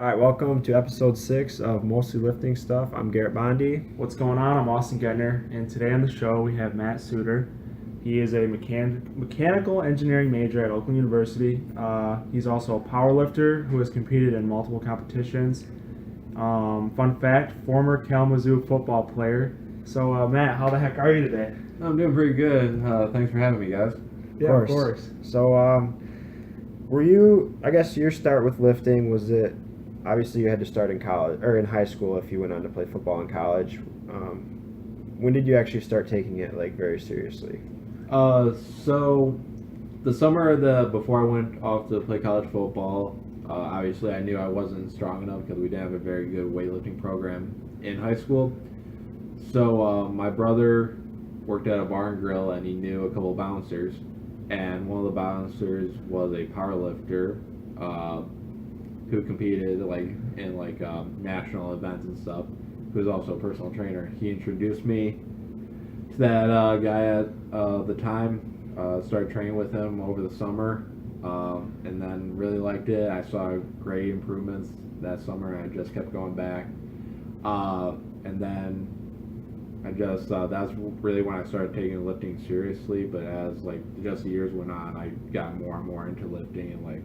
All right, welcome to episode 6 of Mostly Lifting Stuff. I'm Garrett Bondi. What's going on? I'm Austin Gedner, and today on the show we have Matt Suter. He is a mechanical engineering major at Oakland University. He's also a powerlifter who has competed in multiple competitions. Fun fact, former Kalamazoo football player. So, Matt, how the heck are you today? I'm doing pretty good. Thanks for having me, guys. Yeah, of course. So, I guess your start with lifting, was it, obviously you had to start in college, or in high school if you went on to play football in college. When did you actually start taking it, very seriously? So the summer before I went off to play college football, obviously I knew I wasn't strong enough because we didn't have a very good weightlifting program in high school. So my brother worked at a bar and grill, and he knew a couple of bouncers, and one of the bouncers was a powerlifter who competed in national events and stuff, who was also a personal trainer. He introduced me to that guy at the time. Started training with him over the summer, and then really liked it. I saw great improvements that summer, and I just kept going back. And then I just that's really when I started taking lifting seriously. But as just the years went on, I got more and more into lifting, and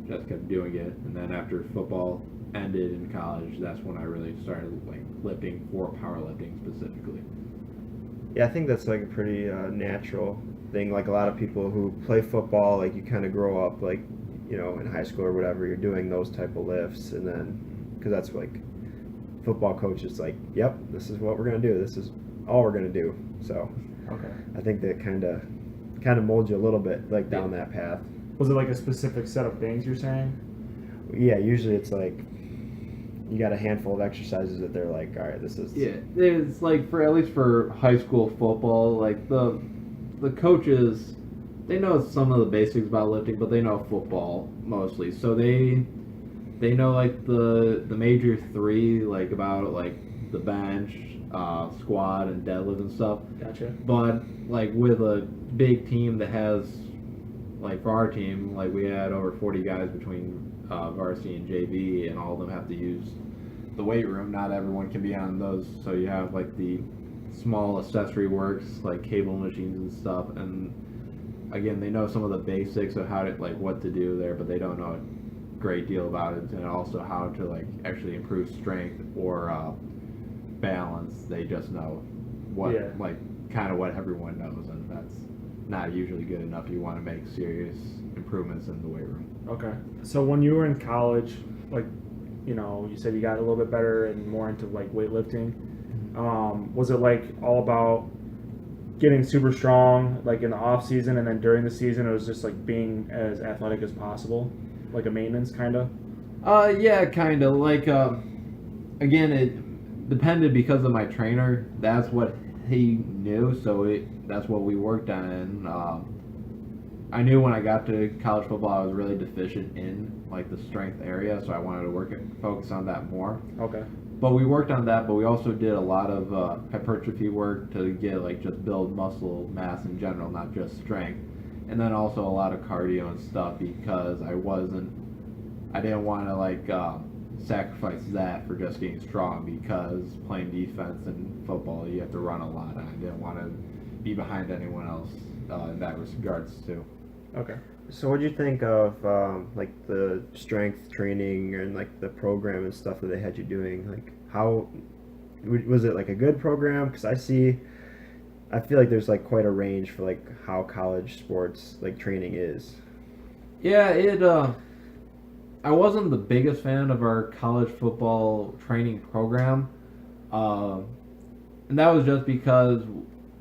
just kept doing it. And then after football ended in college, that's when I really started lifting for powerlifting specifically. Yeah, I think that's a pretty natural thing. A lot of people who play football, you kind of grow up in high school or whatever, you're doing those type of lifts, and then because that's football coaches yep, this is what we're gonna do. This is all we're gonna do. So Okay. I think that kind of molds you a little bit down that path. Was it a specific set of things you're saying? Yeah, usually it's you got a handful of exercises that they're all right, this is. Yeah, it's for at least for high school football, the coaches, they know some of the basics about lifting, but they know football mostly. So they know the major three, about the bench, squat, and deadlift and stuff. Gotcha. But with a big team that has for our team, we had over 40 guys between varsity and JV, and all of them have to use the weight room. Not everyone can be on those, so you have the small accessory works cable machines and stuff. And again, they know some of the basics of how to what to do there, but they don't know a great deal about it, and also how to actually improve strength or balance. They just know what kind of what everyone knows, and that's not usually good enough. You want to make serious improvements in the weight room. Okay. So when you were in college, you said you got a little bit better and more into weightlifting. Was it all about getting super strong in the off season, and then during the season it was just being as athletic as possible, a maintenance kind of? Yeah, kind of. Again, it depended because of my trainer. That's what he knew, so that's what we worked on. And I knew when I got to college football, I was really deficient in the strength area, so I wanted to focus on that more. Okay. But we worked on that, but we also did a lot of hypertrophy work to get just build muscle mass in general, not just strength. And then also a lot of cardio and stuff, because I didn't want to sacrifice that for just getting strong, because playing defense in football, you have to run a lot, and I didn't want to be behind anyone else in that regards too. Okay. So what do you think of the strength training and the program and stuff that they had you doing? How was it a good program? Because I feel there's quite a range for how college sports training is. Yeah, I wasn't the biggest fan of our college football training program, and that was just because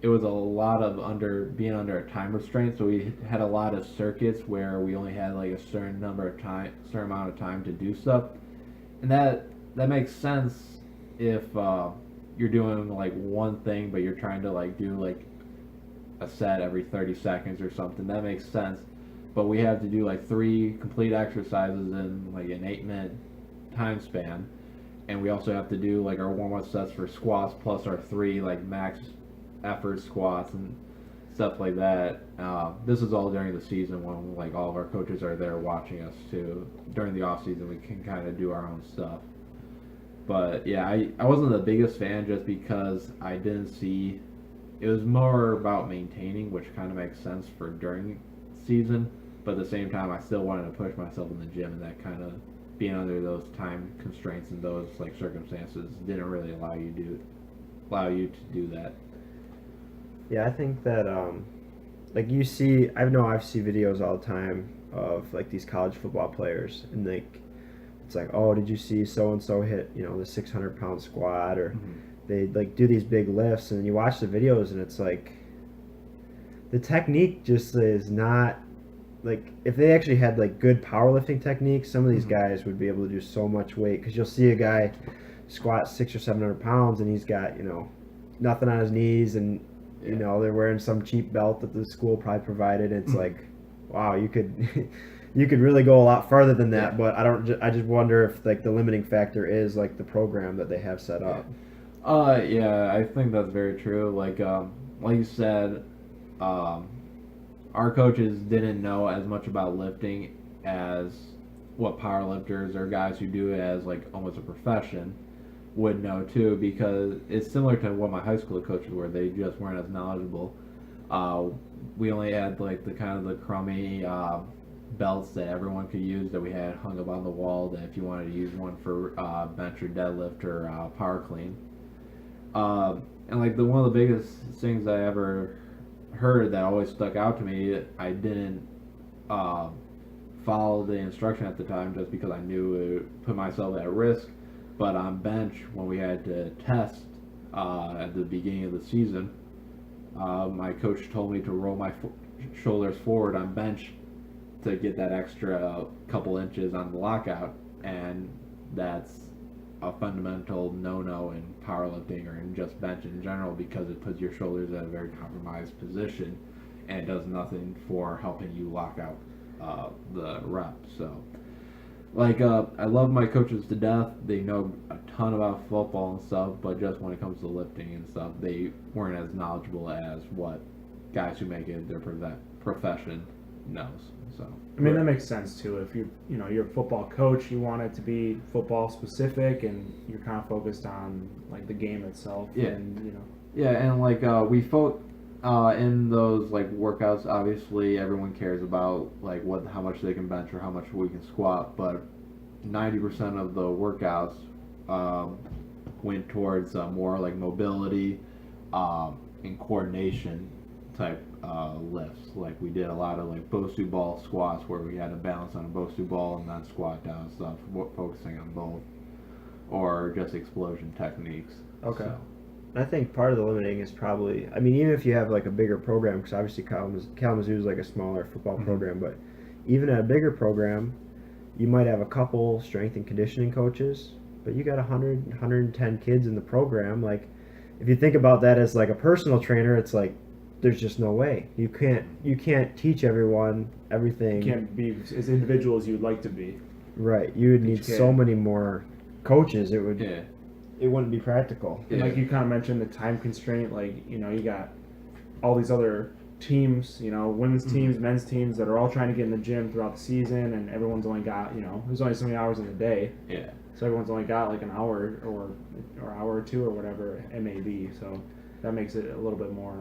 it was a lot of being under a time restraint. So we had a lot of circuits where we only had a certain amount of time to do stuff, and that makes sense if you're doing one thing, but you're trying to do a set every 30 seconds or something. That makes sense. But we have to do 3 complete exercises in an 8-minute time span, and we also have to do our warm-up sets for squats plus our 3 max effort squats. And stuff like that. This is all during the season when like all of our coaches are there watching us too. During the off season, we can kind of do our own stuff. But yeah, I wasn't the biggest fan just because I didn't see. It was more about maintaining, which kind of makes sense for during season. But at the same time, I still wanted to push myself in the gym, and that kind of being under those time constraints and those like circumstances didn't really allow you to do that. Yeah, I think that like you see, I've seen videos all the time of like these college football players, and like it's like, oh, did you see so and so hit the 600-pound squat, or they like do these big lifts, and you watch the videos, and it's like the technique just is not like, if they actually had like good powerlifting techniques, some of these guys would be able to do so much weight, because you'll see a guy squat 600 or 700 pounds, and he's got nothing on his knees, and they're wearing some cheap belt that the school probably provided. It's like, wow, you could you could really go a lot farther than that. But I just wonder if like the limiting factor is like the program that they have set up. Yeah, I think that's very true. Like you said, our coaches didn't know as much about lifting as what powerlifters or guys who do it as like almost a profession would know too, because it's similar to what my high school coaches were. They just weren't as knowledgeable. We only had like the kind of the crummy belts that everyone could use that we had hung up on the wall, that if you wanted to use one for bench or deadlift or power clean. And like one of the biggest things I ever heard that always stuck out to me, I didn't follow the instruction at the time just because I knew it would put myself at risk. But on bench, when we had to test at the beginning of the season, my coach told me to roll my shoulders forward on bench to get that extra couple inches on the lockout, and that's a fundamental no-no in powerlifting or in just bench in general, because it puts your shoulders at a very compromised position, and it does nothing for helping you lock out the rep. So, like, I love my coaches to death. They know a ton about football and stuff, but just when it comes to lifting and stuff, they weren't as knowledgeable as what guys who make it their profession knows. So, I mean, that makes sense too. If you're a football coach, you want it to be football specific, and you're kind of focused on like the game itself. Yeah. And Yeah, and like we in those like workouts, obviously everyone cares about like how much they can bench or how much we can squat, but 90% of the workouts went towards more like mobility and coordination type lifts. Like we did a lot of like Bosu ball squats where we had to balance on a Bosu ball and then squat down stuff, focusing on both, or just explosion techniques. Okay. So. I think part of the limiting is probably, I mean, even if you have like a bigger program, because obviously Kalamazoo is like a smaller football program, but even at a bigger program, you might have a couple strength and conditioning coaches, but you got 100, 110 kids in the program. Like, if you think about that as like a personal trainer, it's like, there's just no way. You can't teach everyone everything. you can't be as individual as you'd like to be. Right. You would need so many more coaches. It wouldn't be practical. And like you kind of mentioned, the time constraint, like, you got all these other teams, women's teams, men's teams that are all trying to get in the gym throughout the season, and everyone's only got, there's only so many hours in the day. Yeah. So everyone's only got like an hour or hour or two or whatever it may be. So that makes it a little bit more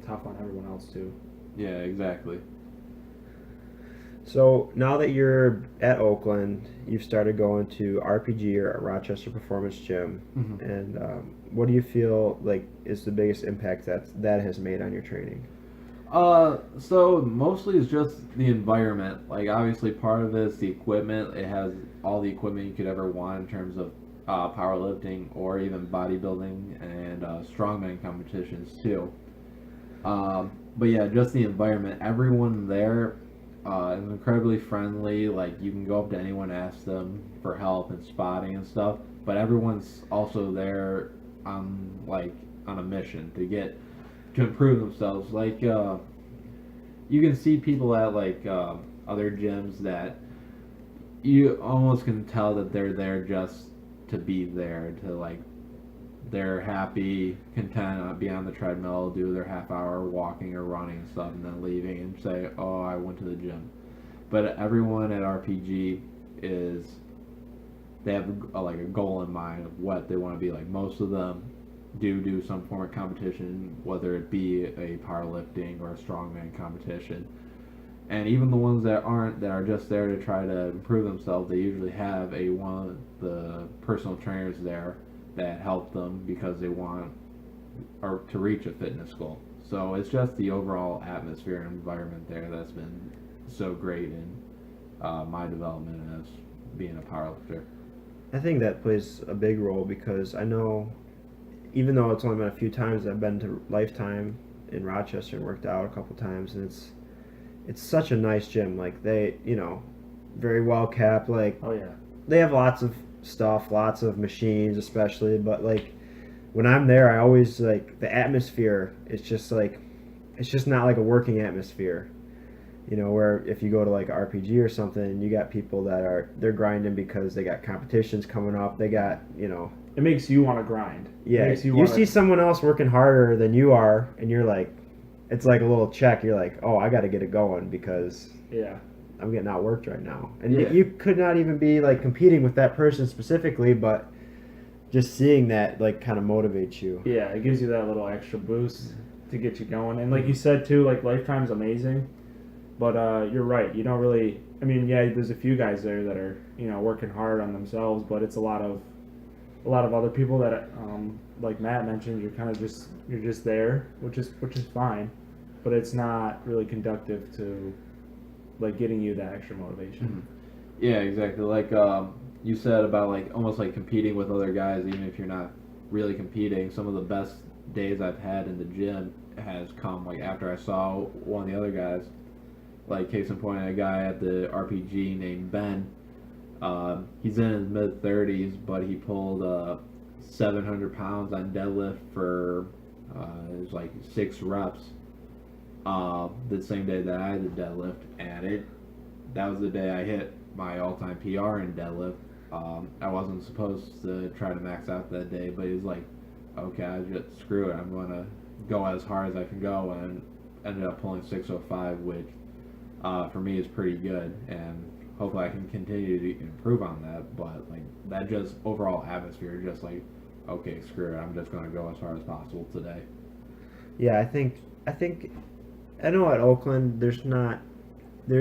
tough on everyone else too. Yeah, exactly. So now that you're at Oakland, you've started going to RPG or Rochester Performance Gym, and what do you feel like is the biggest impact that has made on your training? So mostly it's just the environment. Like obviously part of it is the equipment. It has all the equipment you could ever want in terms of powerlifting or even bodybuilding and strongman competitions too. But yeah, just the environment. Everyone there is incredibly friendly. Like you can go up to anyone, ask them for help and spotting and stuff. But everyone's also there on a mission to improve themselves. Like you can see people at like other gyms that you almost can tell that they're there just to be there, to like they're happy, content, be on the treadmill, do their half hour walking or running and stuff, and then leaving and say, "Oh, I went to the gym." But everyone at RPG they have like a goal in mind of what they want to be. Like most of them do some form of competition, whether it be a powerlifting or a strongman competition. And even the ones that aren't, that are just there to try to improve themselves, they usually have one of the personal trainers there that help them because they want or to reach a fitness goal. So it's just the overall atmosphere and environment there that's been so great in my development as being a powerlifter. I think that plays a big role because I know, even though it's only been a few times, I've been to Lifetime in Rochester and worked out a couple times, and it's such a nice gym. Like they, very well kept. Like Oh yeah. they have lots of stuff, lots of machines, especially. But like when I'm there, I always like the atmosphere. It's just not like a working atmosphere. Where if you go to like RPG or something, you got people they're grinding because they got competitions coming up. They got, It makes you want to grind. yeah. It makes You see someone else working harder than you are, and you're like, it's like a little check. You're like, oh, I got to get it going because Yeah. I'm getting outworked right now. And Yeah. you could not even be like competing with that person specifically, but just seeing that like kind of motivates you. Yeah, it gives you that little extra boost to get you going. And like you said too, like Lifetime's amazing, but you're right. You don't really. I mean, yeah, there's a few guys there that are working hard on themselves, but it's a lot of other people that like Matt mentioned. You're just there, which is fine, but it's not really conductive to like getting you that extra motivation. Mm-hmm. Yeah, exactly. Like you said about like almost like competing with other guys, even if you're not really competing. Some of the best days I've had in the gym has come like after I saw one of the other guys. Like case in point, a guy at the RPG named Ben. He's in his mid-30s, but he pulled 700 pounds on deadlift for it was like 6 reps. The same day that I did deadlift, and that was the day I hit my all-time PR in deadlift. I wasn't supposed to try to max out that day, but he was like, okay, I just screw it. I'm going to go as hard as I can go, and ended up pulling 605, which for me is pretty good, and hopefully I can continue to improve on that. But like that just overall atmosphere, just like, okay, screw it. I'm just going to go as hard as possible today. Yeah, I think I know at Oakland there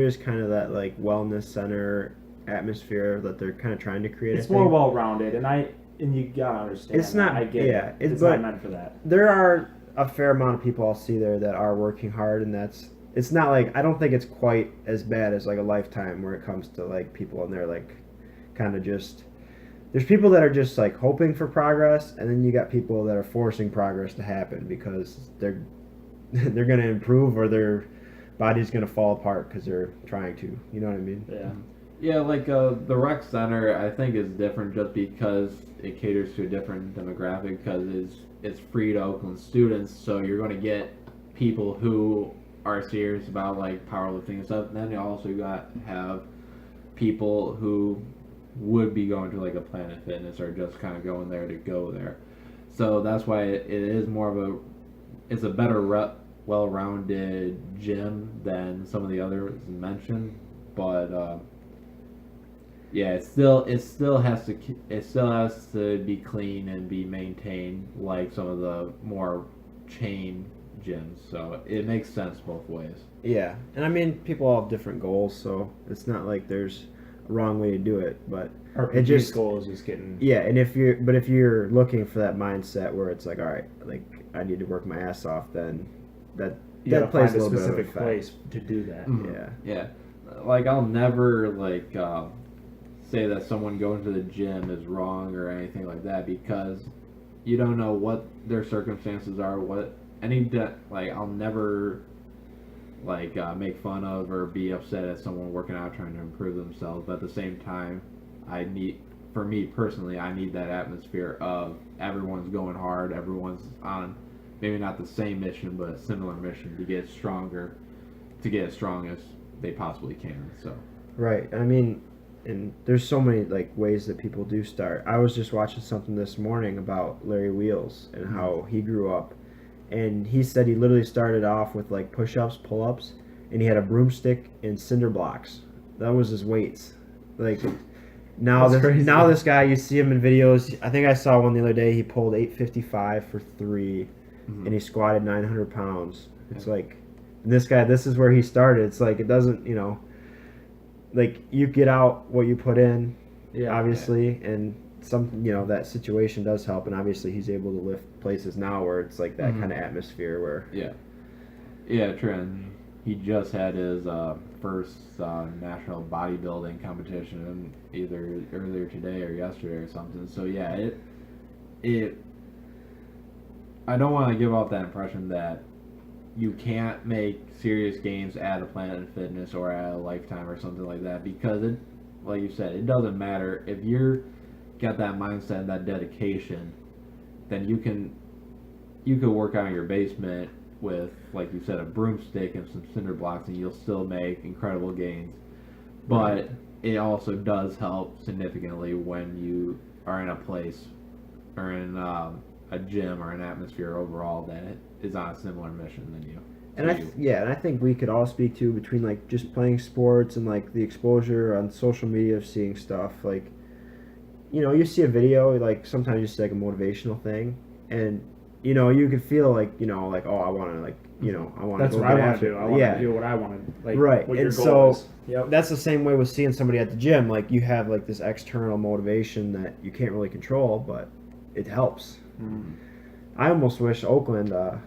is kind of that like wellness center atmosphere that they're kind of trying to create. It's more well-rounded, and you gotta understand. It's not. I get yeah, it. It's not meant for that. There are a fair amount of people I'll see there that are working hard, and it's not like, I don't think it's quite as bad as like a Lifetime where it comes to like people and they're like kind of just. There's people that are just like hoping for progress, and then you got people that are forcing progress to happen because they're going to improve or their body's going to fall apart because they're trying to. You know what I mean? Yeah. Yeah, like the rec center, I think is different just because it caters to a different demographic because it's free to Oakland students, so you're going to get people who are serious about like powerlifting and stuff. And then you also have people who would be going to like a Planet Fitness or just kind of going there to go there. So that's why it is more of it's a better well-rounded gym than some of the others mentioned, but yeah, it still has to be clean and be maintained like some of the more chain gyms. So it makes sense both ways. Yeah, and I mean people have different goals, so it's not like there's a wrong way to do it, but RPG's goal is just getting. Yeah, and if you're looking for that mindset where it's like, all right, like I need to work my ass off, then that plays find a little bit of specific effect. place to do that. Mm-hmm. Yeah. Yeah, like I'll never like say that someone going to the gym is wrong or anything like that because you don't know what their circumstances are. I'll never like make fun of or be upset at someone working out trying to improve themselves. But at the same time, for me personally, I need that atmosphere of everyone's going hard, everyone's on maybe not the same mission, but a similar mission to get stronger, to get as strong as they possibly can. So Right. I mean, And there's so many like ways that people do start. I was just watching something this morning about Larry Wheels and how he grew up, and he said he literally started off with like push-ups, pull-ups, and he had a broomstick and cinder blocks. That was his weights. Like now That's crazy. now this guy, you see him in videos. I think I saw one the other day. He pulled 855 for 3, and he squatted 900 pounds. It's like, and this guy, this is where he started. It's like it doesn't, like you get out what you put in, obviously, and some, that situation does help, and obviously he's able to lift places now where it's like that kind of atmosphere where true. And he just had his first national bodybuilding competition either earlier today or yesterday or something. So yeah, it I don't want to give off that impression that you can't make serious gains at a Planet Fitness or at a Lifetime or something like that, because it, like you said, it doesn't matter if you're got that mindset and that dedication, then you can work out in your basement with, like you said, a broomstick and some cinder blocks, and you'll still make incredible gains. But it also does help significantly when you are in a place or in a gym or an atmosphere overall that is on a similar mission than you. And I think we could all speak to between like just playing sports and like the exposure on social media of seeing stuff like, you see a video, like sometimes you see like a motivational thing, and you could feel like like, oh, I want to like I want to. That's go what I get want after to do. it. I want to do what I want to like. Right, What your and goal so is. Yep. that's the same way with seeing somebody at the gym. Like you have like this external motivation that you can't really control, but it helps. I almost wish Oakland. I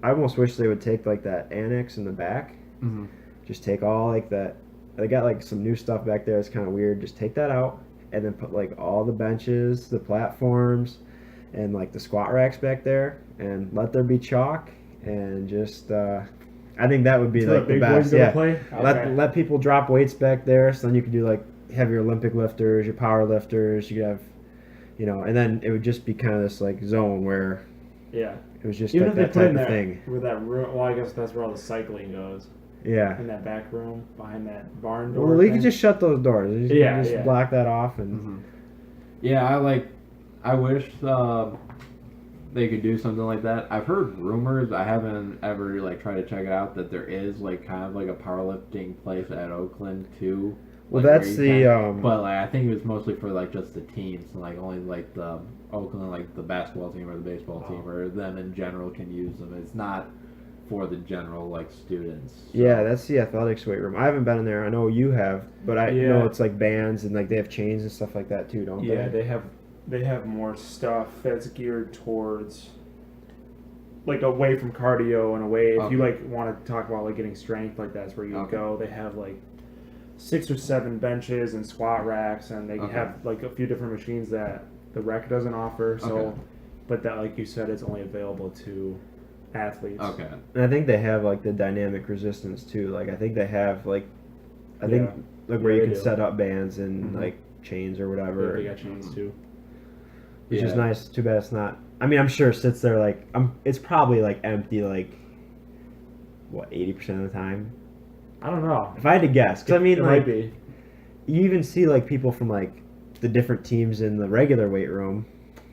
almost wish they would take like that annex in the back. Just take all like that. They got like some new stuff back there. It's kind of weird. Just take that out and then put like all the benches, the platforms, and like the squat racks back there, and let there be chalk, and just I think that would be So like the big best. boys gonna Yeah, play? Okay. let people drop weights back there, so then you could do like have your Olympic lifters, your power lifters. You could have, and then it would just be kind of this like zone where Yeah. it was just Even like if they that put type in of that thing. with that room, well, I guess that's where all the cycling goes. Yeah. In that back room behind that barn door. Well, you thing. could just shut those doors. You just block that off and. Yeah, I wish they could do something like that. I've heard rumors. I haven't ever like tried to check it out, that there is like kind of like a powerlifting place at Oakland too. Well, like, that's the. But like I think it was mostly for like just the teams, and like only like the Oakland, like the basketball team or the baseball team or them in general can use them. It's not for the general like students. So. Yeah, that's the athletics weight room. I haven't been in there. I know you have, but I know it's like bands and like they have chains and stuff like that too, don't they? Yeah, they have more stuff that's geared towards like away from cardio and away. If you like want to talk about like getting strength, like that's where you would go. They have like 6 or 7 benches and squat racks, and they have like a few different machines that the rec doesn't offer. So, but that, like you said, it's only available to athletes. Okay. And I think they have like the dynamic resistance too. Like I think they have like, where you can set up bands and like chains or whatever. Yeah, they got chains too. Which is nice. Too bad it's not. I mean, I'm sure it sits there like it's probably like empty like what 80% of the time. I don't know. If I had to guess, because I mean, it like might be. You even see like people from like the different teams in the regular weight room.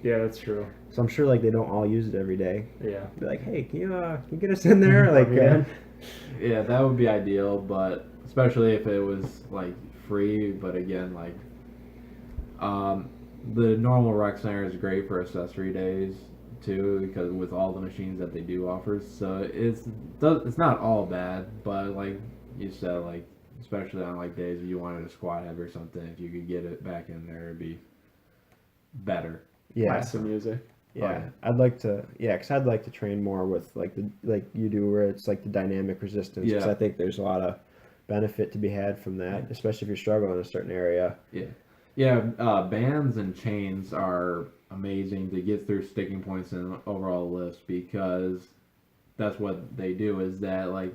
Yeah, that's true. So I'm sure like they don't all use it every day. Yeah. Be like, hey, can you get us in there? Like, yeah, that would be ideal, but especially if it was like free. But again, like, the normal rec center is great for accessory days too, because with all the machines that they do offer. So it's not all bad, but like you said, like especially on like days if you wanted a squat heavy or something, if you could get it back in there, it'd be better. Yeah. Some music. Yeah, I'd like to. Yeah, because I'd like to train more with like you do, where it's like the dynamic resistance. Because I think there's a lot of benefit to be had from that, especially if you're struggling in a certain area. Yeah. Bands and chains are amazing to get through sticking points and overall lifts, because that's what they do. Is that like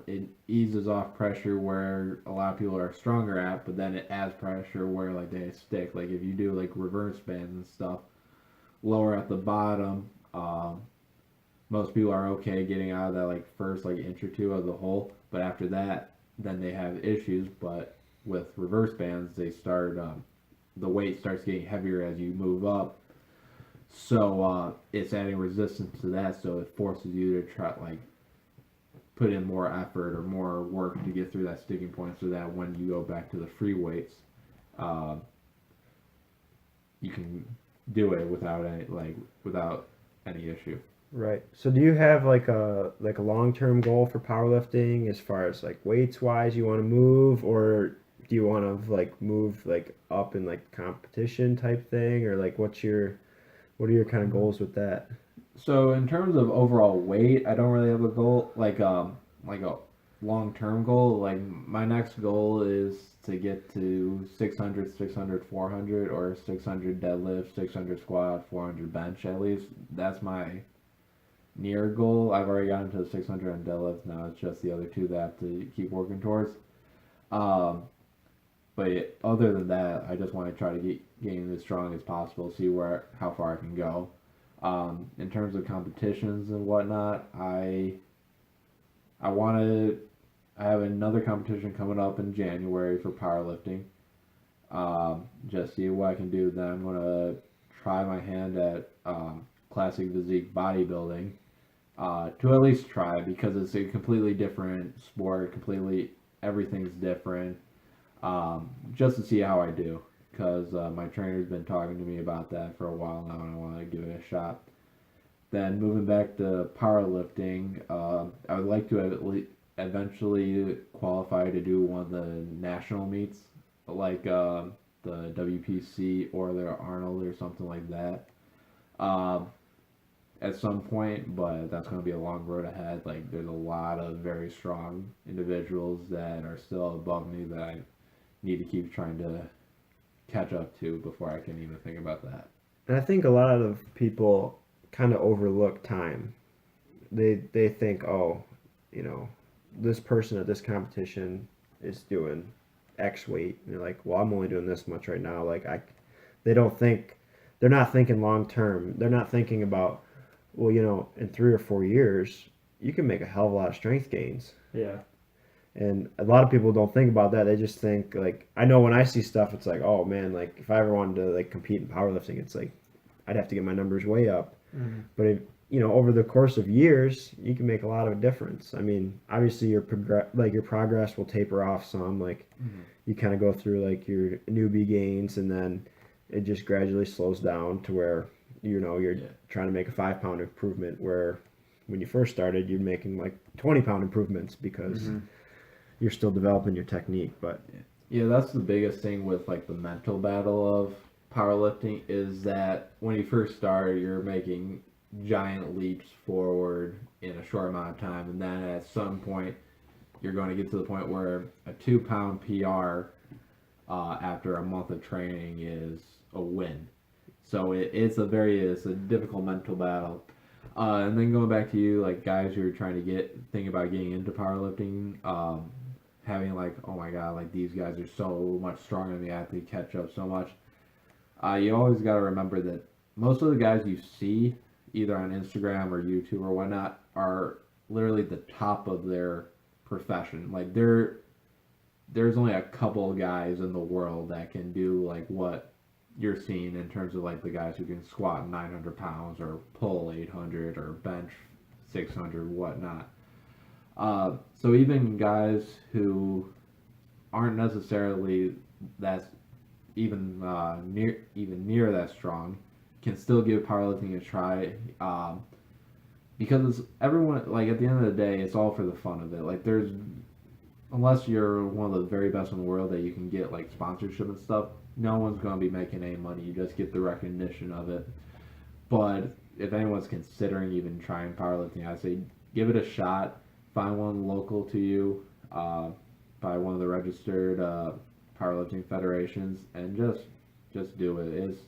it eases off pressure where a lot of people are stronger at, but then it adds pressure where like they stick. Like if you do like reverse bands and stuff, lower at the bottom, most people are okay getting out of that like first like inch or two of the hole, but after that then they have issues. But with reverse bands, they start the weight starts getting heavier as you move up. So it's adding resistance to that, so it forces you to try like put in more effort or more work to get through that sticking point, so that when you go back to the free weights, you can do it without any issue. Right. So do you have like a long-term goal for powerlifting as far as like weights wise you want to move, or do you want to like move like up in like competition type thing, or like what are your kind of goals with that? So in terms of overall weight, I don't really have a goal like a long term goal. Like my next goal is to get to 600, 600, 400, or 600 deadlift, 600 squat, 400 bench at least. That's my near goal. I've already gotten to the 600 on deadlift. Now it's just the other two that I have to keep working towards. But other than that, I just want to try to get getting as strong as possible, see how far I can go. In terms of competitions and whatnot, I have another competition coming up in January for powerlifting. Just see what I can do. Then I'm gonna try my hand at classic physique bodybuilding. To at least try, because it's a completely different sport. Completely everything's different. Just to see how I do, because my trainer's been talking to me about that for a while now, and I want to give it a shot. Then moving back to powerlifting, I would like to eventually qualify to do one of the national meets, like the WPC or the Arnold or something like that. At some point, but that's going to be a long road ahead. Like, there's a lot of very strong individuals that are still above me that I need to keep trying to catch up to before I can even think about that. And I think a lot of people kind of overlook time. They think, oh, you know, this person at this competition is doing X weight, and they're like, well, I'm only doing this much right now. They don't think, they're not thinking long term. They're not thinking about, well, you know, in 3 or 4 years, you can make a hell of a lot of strength gains. Yeah. And a lot of people don't think about that. They just think, like, I know when I see stuff, it's like, oh man, like if I ever wanted to like compete in powerlifting, it's like I'd have to get my numbers way up. Mm-hmm. But if, you know, over the course of years, you can make a lot of a difference. I mean, obviously your progress will taper off some. Like you kind of go through like your newbie gains, and then it just gradually slows down to where, you know, you're trying to make a 5-pound improvement, where when you first started, you're making like 20-pound improvements because you're still developing your technique. But yeah, that's the biggest thing with like the mental battle of powerlifting, is that when you first start, you're making giant leaps forward in a short amount of time, and then at some point you're going to get to the point where a 2-pound PR after a month of training is a win. So it's a difficult mental battle. And then going back to you, like guys who are trying to think about getting into powerlifting, having like, oh my god, like these guys are so much stronger than me, I have to catch up so much. You always got to remember that most of the guys you see, either on Instagram or YouTube or whatnot, are literally the top of their profession. Like there's only a couple of guys in the world that can do like what you're seeing in terms of like the guys who can squat 900 pounds or pull 800 or bench 600, whatnot. So even guys who aren't necessarily even near that strong can still give powerlifting a try, because everyone, like at the end of the day, it's all for the fun of it. Like unless you're one of the very best in the world that you can get like sponsorship and stuff, no one's going to be making any money. You just get the recognition of it. But if anyone's considering even trying powerlifting, I say give it a shot. Find one local to you, by one of the registered powerlifting federations, and just do it.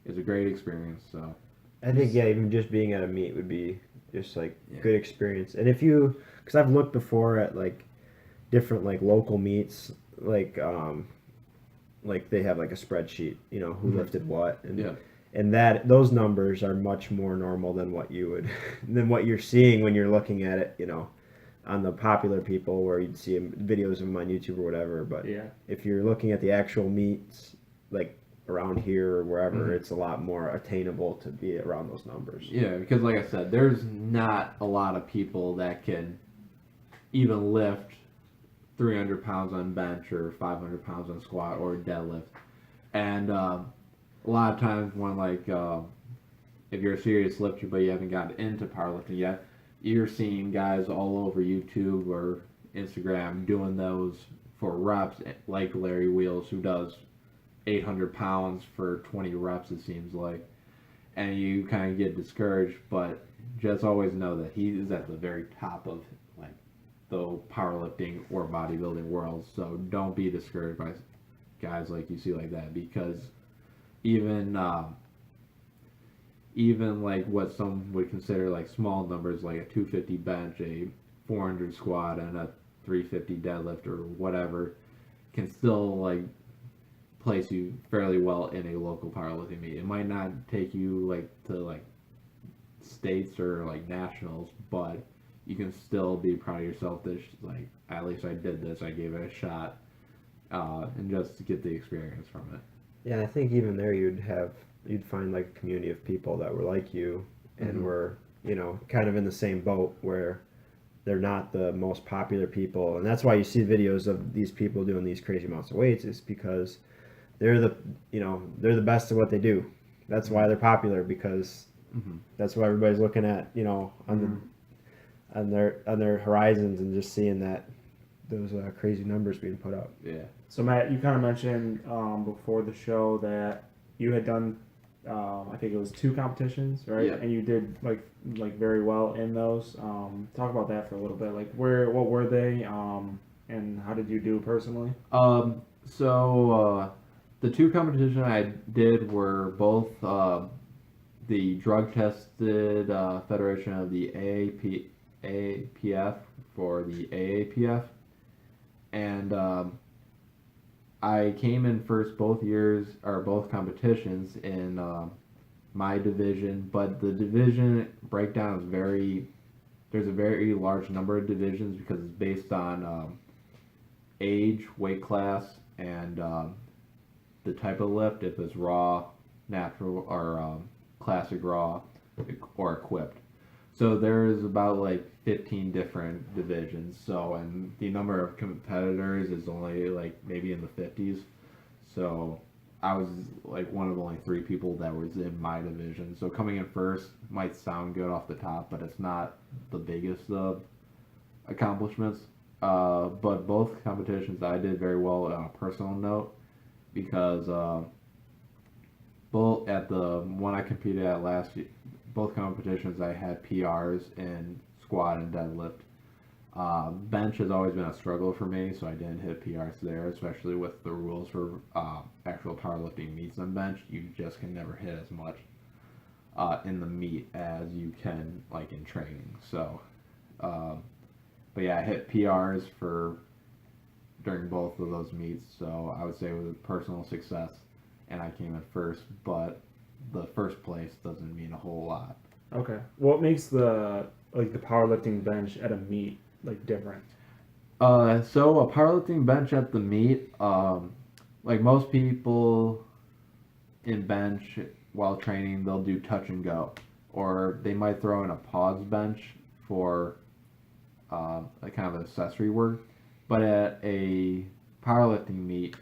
It's a great experience. So I think even just being at a meet would be just like good experience. And if you, because I've looked before at like different like local meets, like they have like a spreadsheet, you know, who lifted what, and that those numbers are much more normal than what you're seeing when you're looking at it, you know. on the popular people where you'd see videos of them on YouTube or whatever. But Yeah. if you're looking at the actual meets, like around here or wherever, Mhm. it's a lot more attainable to be around those numbers. Yeah, because like I said, there's not a lot of people that can even lift 300 pounds on bench or 500 pounds on squat or deadlift. And a lot of times when if you're a serious lifter but you haven't gotten into powerlifting yet, you're seeing guys all over YouTube or Instagram doing those for reps, like Larry Wheels, who does 800 pounds for 20 reps, it seems like. And you kind of get discouraged, but just always know that he is at the very top of like the powerlifting or bodybuilding world. So don't be discouraged by guys like you see like that, because even like what some would consider like small numbers, like a 250 bench, a 400 squat, and a 350 deadlift or whatever, can still like place you fairly well in a local powerlifting meet. It might not take you like to like states or like nationals, but you can still be proud of yourself that like, at least I did this, I gave it a shot, and just to get the experience from it. Yeah, I think even there you'd find like a community of people that were like you and Mhm. were, kind of in the same boat where they're not the most popular people. And that's why you see videos of these people doing these crazy amounts of weights, is because they're the best at what they do. That's why they're popular, because Mm-hmm. that's what everybody's looking at, on their horizons, and just seeing that those crazy numbers being put up. Yeah. So Matt, you kind of mentioned before the show that you had done, I think it was 2 competitions, right? Yeah. And you did like very well in those. Talk about that for a little bit. Like what were they, and how did you do personally? So the 2 competitions I did were both the drug tested federation of the AAPF for the AAPF, and I came in first both competitions in my division, but the division breakdown is there's a very large number of divisions because it's based on age, weight class, and the type of lift, if it's raw, natural, or classic raw, or equipped. So there's about like 15 different divisions. So, and the number of competitors is only like maybe in the 50s. So I was like one of only 3 people that was in my division. So coming in first might sound good off the top, but it's not the biggest of accomplishments. But both competitions I did very well on a personal note, because both at the one I competed at last year, both competitions I had PRs in squat and deadlift. Bench has always been a struggle for me, so I didn't hit PRs there, especially with the rules for actual powerlifting meets on bench. You just can never hit as much in the meet as you can like in training. So, but yeah, I hit PRs during both of those meets, so I would say it was a personal success, and I came in first, but the first place doesn't mean a whole lot. Okay. What makes the powerlifting bench at a meet like different? So a powerlifting bench at the meet, like most people in bench while training, they'll do touch and go, or they might throw in a pause bench for a kind of accessory work. But at a powerlifting meet,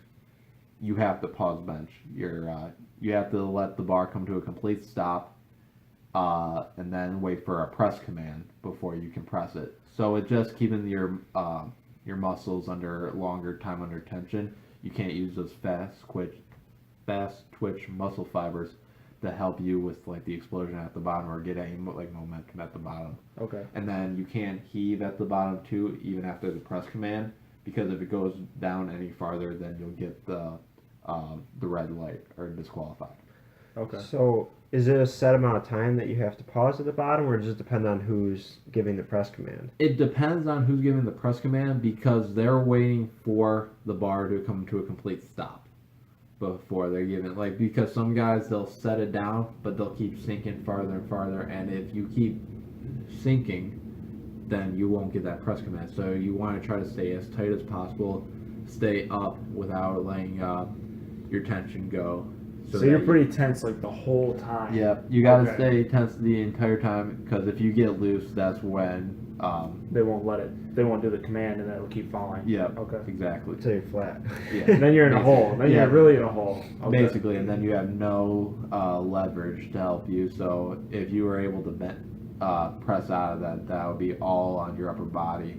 you have to pause bench. You have to let the bar come to a complete stop, and then wait for a press command before you can press it. So it's just keeping your muscles under longer time under tension. You can't use those fast twitch muscle fibers to help you with like the explosion at the bottom, or get any like momentum at the bottom. Okay. And then you can't heave at the bottom too, even after the press command, because if it goes down any farther, then you'll get the red light or disqualified. Okay. So is it a set amount of time that you have to pause at the bottom, or does it depend on who's giving the press command? It depends on who's giving the press command, because they're waiting for the bar to come to a complete stop before they're giving, like, because some guys, they'll set it down, but they'll keep sinking farther and farther, and if you keep sinking, then you won't get that press command. So you want to try to stay as tight as possible, stay up without letting your tension go. So you're pretty tense like the whole time. Yeah, you gotta Okay. stay tense the entire time, because if you get loose, that's when They won't let it. They won't do the command, and it'll keep falling. yeah, Okay. exactly. Until you're flat. Yeah. And then you're in a hole. Then Yeah. you're really in a hole. Okay. Basically, and then you have no leverage to help you. So if you were able to press out of that, that would be all on your upper body.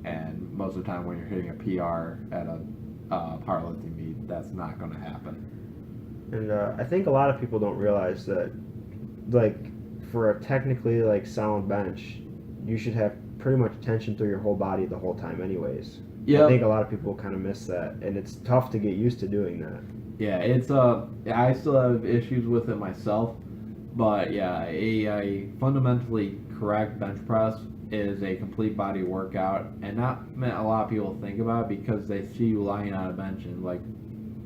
And most of the time, when you're hitting a PR at a powerlifting meet, that's not going to happen. And I think a lot of people don't realize that, like, for a technically like sound bench, you should have pretty much tension through your whole body the whole time, anyways. Yeah. I think a lot of people kind of miss that, and it's tough to get used to doing that. Yeah, it's I still have issues with it myself, but yeah, a fundamentally correct bench press is a complete body workout, and not a lot of people think about it because they see you lying on a bench and like,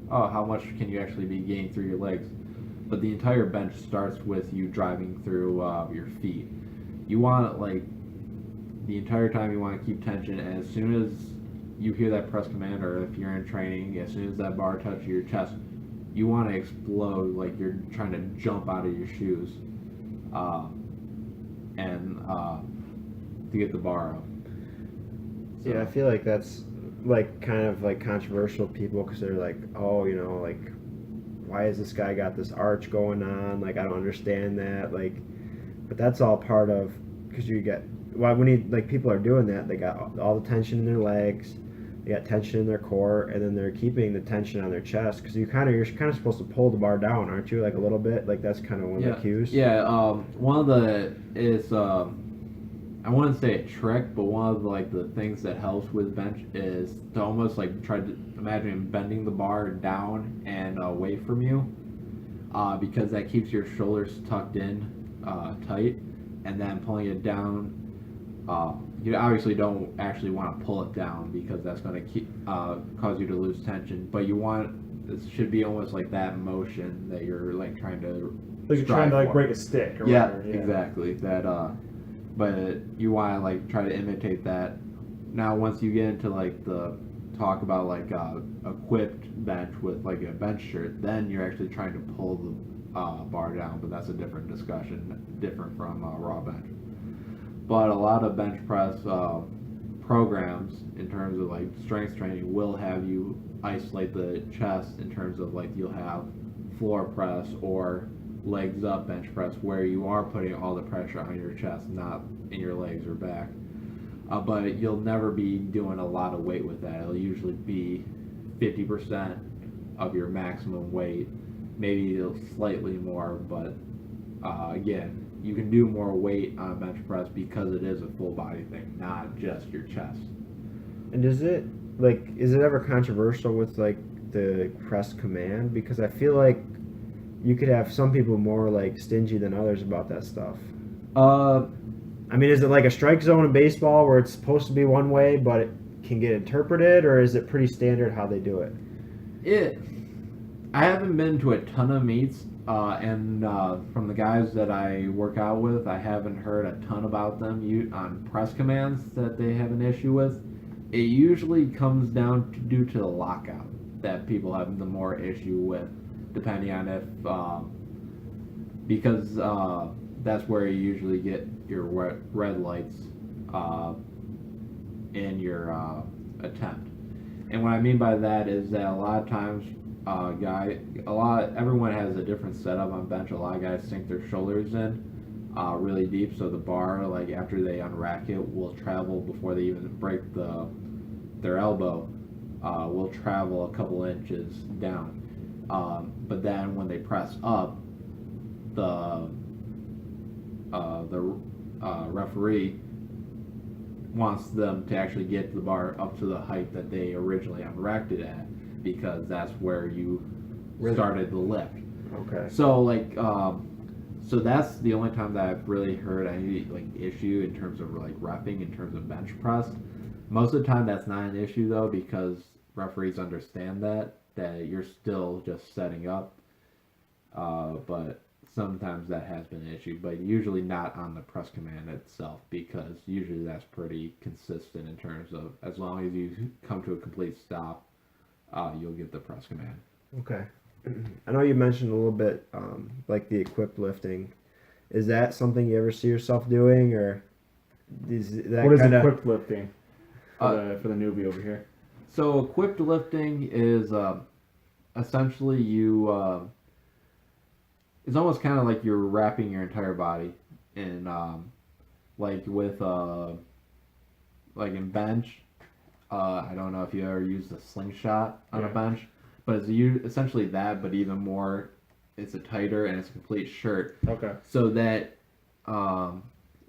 oh, how much can you actually be gaining through your legs? But the entire bench starts with you driving through your feet. You want, like, the entire time you want to keep tension, and as soon as you hear that press command, or if you're in training, as soon as that bar touches your chest, you want to explode like you're trying to jump out of your shoes, and to get the bar up. So, Yeah, I feel like that's like kind of like controversial people, because they're like, oh, you know, like, why has this guy got this arch going on? Like, I don't understand that. Like, but that's all part of, because you get, why when you, like, people are doing that, they got all the tension in their legs, they got tension in their core, and then they're keeping the tension on their chest, because you're kind of supposed to pull the bar down, aren't you? Like a little bit. Like that's kind of one of the cues. Yeah, one of the is I wouldn't say a trick, but one of the, like, the things that helps with bench is to almost like try to imagine bending the bar down and away from you, because that keeps your shoulders tucked in tight, and then pulling it down. You obviously don't actually want to pull it down because that's going to keep cause you to lose tension, but you want, it should be almost like that motion that you're like trying to Like you're trying to like for. break a stick or Yeah, whatever. Yeah, exactly. That but you want to like try to imitate that. Now, once you get into like the talk about like equipped bench with like a bench shirt, then you're actually trying to pull the bar down, but that's a different discussion, different from raw bench. But a lot of bench press programs in terms of like strength training will have you isolate the chest in terms of like you'll have floor press or legs up bench press, where you are putting all the pressure on your chest, not in your legs or back. But you'll never be doing a lot of weight with that. It'll usually be 50% of your maximum weight, maybe slightly more, but again, you can do more weight on a bench press because it is a full body thing, not just your chest. And is it ever controversial with like the press command? Because I feel like you could have some people more like stingy than others about that stuff. I mean, is it like a strike zone in baseball where it's supposed to be one way, but it can get interpreted, or is it pretty standard how they do it? I haven't been to a ton of meets, and from the guys that I work out with, I haven't heard a ton about them on press commands that they have an issue with. It usually comes down due to the lockout that people have the more issue with, depending on if, because that's where you usually get your red lights in your attempt. And what I mean by that is that a lot of times, everyone has a different setup on bench. A lot of guys sink their shoulders in really deep, so the bar, like after they unrack it, will travel before they even break their elbow. Will travel a couple inches down. But then when they press up, the referee wants them to actually get the bar up to the height that they originally unracked it at, because that's where you started the lift. Okay. So like, so that's the only time that I've really heard any like issue in terms of like repping in terms of bench press. Most of the time that's not an issue though, because referees understand that you're still just setting up. But sometimes that has been an issue, but usually not on the press command itself, because usually that's pretty consistent in terms of as long as you come to a complete stop, you'll get the press command. Okay. I know you mentioned a little bit, like the equipped lifting. Is that something you ever see yourself doing, or is that What is kinda... equipped lifting for the newbie over here? So equipped lifting is essentially you. It's almost kind of like you're wrapping your entire body in, like with like in bench. I don't know if you ever used a slingshot on a bench, but it's essentially that, but even more. It's a tighter and it's a complete shirt. Okay. So that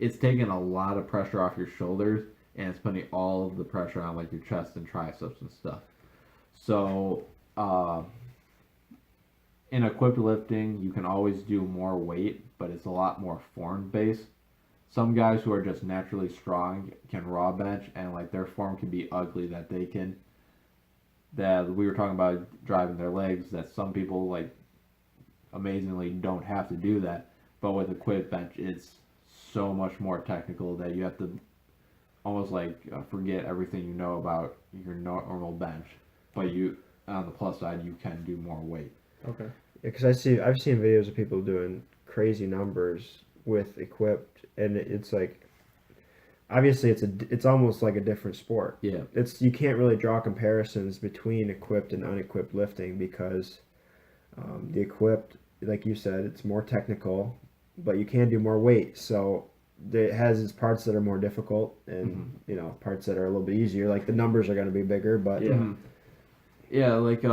it's taking a lot of pressure off your shoulders, and it's putting all of the pressure on like your chest and triceps and stuff. So in equipped lifting, you can always do more weight, but it's a lot more form based. Some guys who are just naturally strong can raw bench, and like their form can be ugly, that they can, that we were talking about driving their legs, that some people like amazingly don't have to do that. But with equipped bench, it's so much more technical that you have to almost like forget everything you know about your normal bench. But you, on the plus side, you can do more weight. Okay. Yeah, because I've seen videos of people doing crazy numbers with equipped, and it's like, obviously it's almost like a different sport. Yeah. You can't really draw comparisons between equipped and unequipped lifting, because the equipped, like you said, it's more technical, but you can do more weight. So it has its parts that are more difficult, and parts that are a little bit easier. Like the numbers are going to be bigger, but yeah, like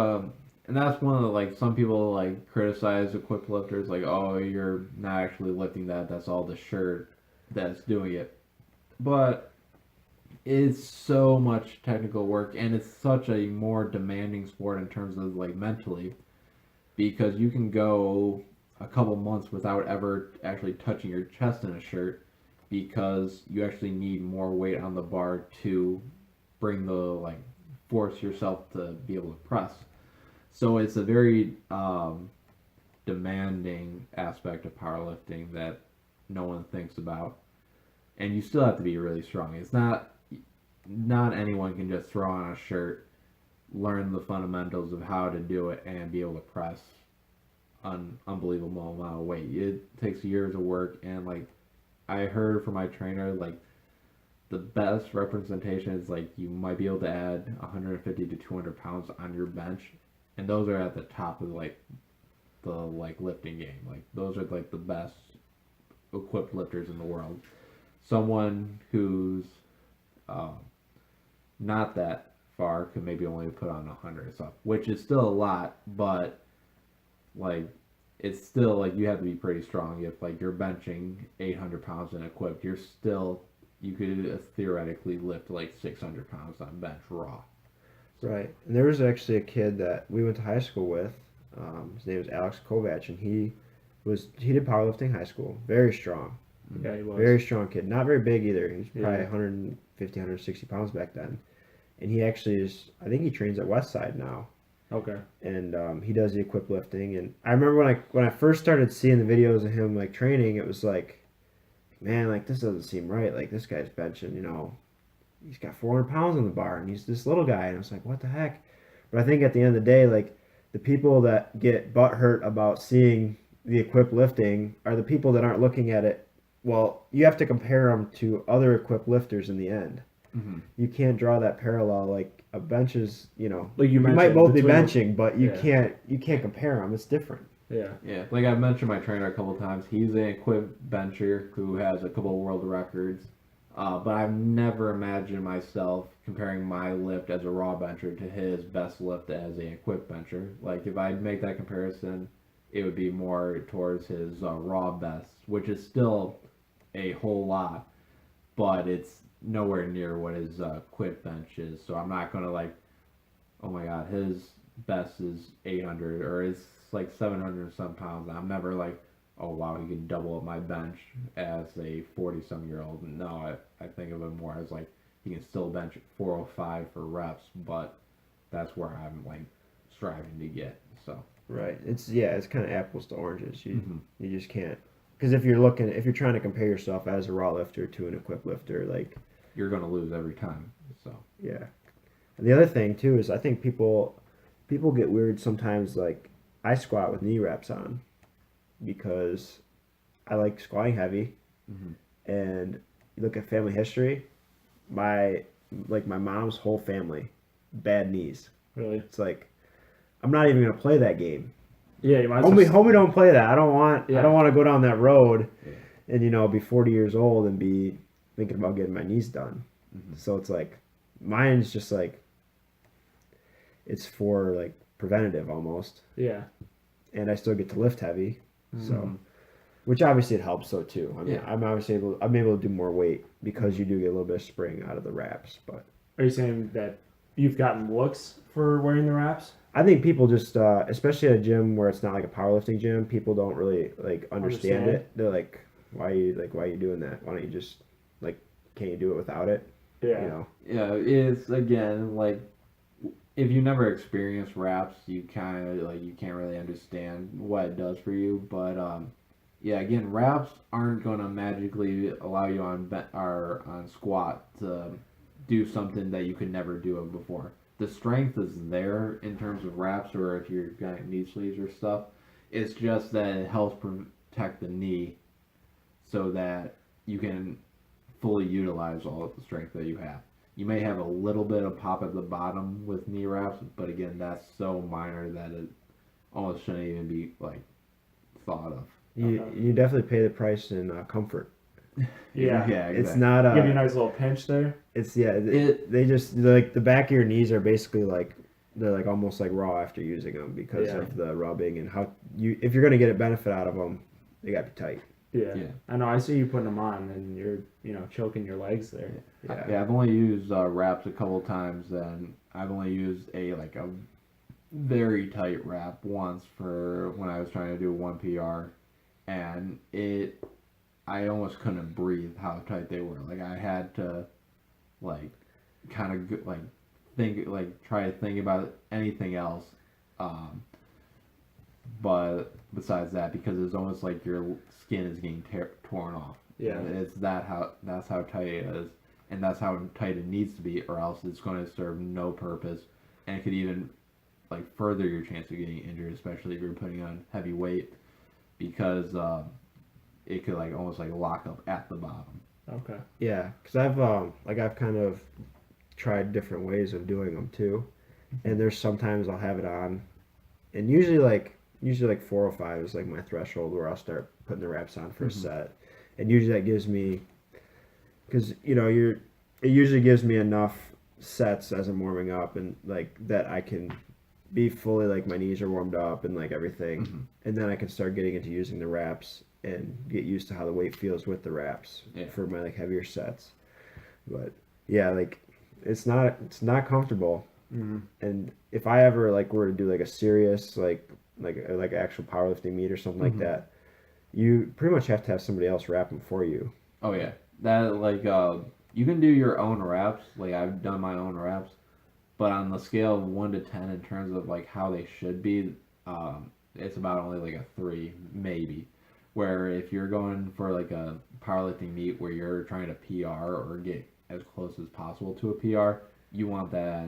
and that's one of the, like, some people like criticize equipped lifters, like, oh, you're not actually lifting that. That's all the shirt that's doing it. But it's so much technical work, and it's such a more demanding sport in terms of like mentally, because you can go a couple months without ever actually touching your chest in a shirt, because you actually need more weight on the bar to bring the, like, force yourself to be able to press. So it's a very demanding aspect of powerlifting that no one thinks about, and you still have to be really strong. It's not anyone can just throw on a shirt, learn the fundamentals of how to do it, and be able to press an unbelievable amount of weight. It takes years of work, and like I heard from my trainer, like the best representation is like you might be able to add 150 to 200 pounds on your bench, and those are at the top of like the like lifting game. Like those are like the best equipped lifters in the world. Someone who's not that far could maybe only put on 100 or something, which is still a lot, but like it's still like you have to be pretty strong. If like you're benching 800 pounds and equipped, you could theoretically lift like 600 pounds on bench raw. Right. And there was actually a kid that we went to high school with. His name was Alex Kovac, and he did powerlifting in high school. Very strong. Yeah, he was. Very strong kid. Not very big either. He was probably 150, 160 pounds back then. And he actually I think he trains at Westside now. Okay. And he does the equipped lifting. And I remember when I first started seeing the videos of him like training, it was like, man, like this doesn't seem right. Like this guy's benching, he's got 400 pounds on the bar, and he's this little guy. And I was like, what the heck? But I think at the end of the day, like the people that get butthurt about seeing the equipped lifting are the people that aren't looking at it. Well, you have to compare them to other equipped lifters in the end. Mm-hmm. You can't draw that parallel. Like a bench is, like you might both be between benching, but you can't compare them. It's different. Yeah. Yeah, like I've mentioned my trainer a couple times. He's an equipped bencher who has a couple of world records. But I've never imagined myself comparing my lift as a raw bencher to his best lift as an equipped bencher. Like if I'd make that comparison, it would be more towards his raw best, which is still a whole lot, but it's nowhere near what his equipped bench is. So I'm not gonna like, oh my god, his best is 800 or it's like 700 and some pounds. I'm never like, oh wow, he can double up my bench as a 40-some-year-old. No, I think of it more as like he can still bench 405 for reps, but that's where I'm like striving to get. So Right. It's kind of apples to oranges. Mhm. You just can't, because if you're trying to compare yourself as a raw lifter to an equipped lifter, like, You're gonna lose every time. So yeah. And the other thing too is I think people get weird sometimes. Like, I squat with knee wraps on because I like squatting heavy, Mhm. and you look at family history, my my mom's whole family, bad knees. Really? It's like, I'm not even gonna play that game. Yeah, you might as Homie, well. homie, don't play that. I don't want Yeah. to go down that road, Yeah. and be 40 years old and be thinking about getting my knees done. Mhm. So it's like, mine's just like, it's for like preventative almost, Yeah. and I still get to lift heavy. So, Mhm. which obviously it helps so too. I mean, Yeah. I'm obviously I'm able to do more weight because you do get a little bit of spring out of the wraps. But Are you saying that you've gotten looks for wearing the wraps? I think people just, especially at a gym where it's not like a powerlifting gym, people don't really like understand it. They're like, why are you doing that? Why don't you just, like, can't you do it without it? Yeah. You know? Yeah, it's again like if you never experienced wraps, you kind of like you can't really understand what it does for you. But yeah, again, wraps aren't gonna magically allow you on or on squat to do something that you could never do it before. The strength is there in terms of wraps, or if you're got knee sleeves or stuff. It's just that it helps protect the knee so that you can fully utilize all of the strength that you have. You may have a little bit of pop at the bottom with knee wraps, but again, that's so minor that it almost shouldn't even be like thought of. You definitely pay the price in comfort. Yeah. Yeah, exactly. It's not Give you a nice little pinch there. it's they just, like, the back of your knees are basically like, they're like almost like raw after using them because Yeah. of the rubbing, and how if you're gonna get a benefit out of them, they gotta be tight. Yeah. Yeah. I know. I see you putting them on, and you're choking your legs there. Yeah. I've only used wraps a couple times, and I've only used a very tight wrap once for when I was trying to do one PR, and I almost couldn't breathe how tight they were. Like I had to, like, kind of like try to think about anything else, but besides that, because it's almost like your skin is getting torn off. Yeah. And that's how tight it is, and that's how tight it needs to be, or else it's going to serve no purpose, and it could even like further your chance of getting injured, especially if you're putting on heavy weight, because it could like almost like lock up at the bottom. Okay. Yeah, because I've kind of tried different ways of doing them too, and there's sometimes I'll have it on, and usually like 405 is like my threshold where I'll start putting the wraps on for a set, and usually that gives me, because it usually gives me enough sets as I'm warming up, and like that I can be fully, like, my knees are warmed up and like everything, and then I can start getting into using the wraps and get used to how the weight feels with the wraps for my like heavier sets. But yeah, like it's not comfortable. And if I ever like were to do like a serious like actual powerlifting meet or something like that, you pretty much have to have somebody else wrap them for you. Oh yeah, that like you can do your own wraps. Like I've done my own wraps, but on the scale of 1 to 10 in terms of like how they should be, it's about only like a 3 maybe. Where if you're going for like a powerlifting meet where you're trying to PR or get as close as possible to a PR, you want that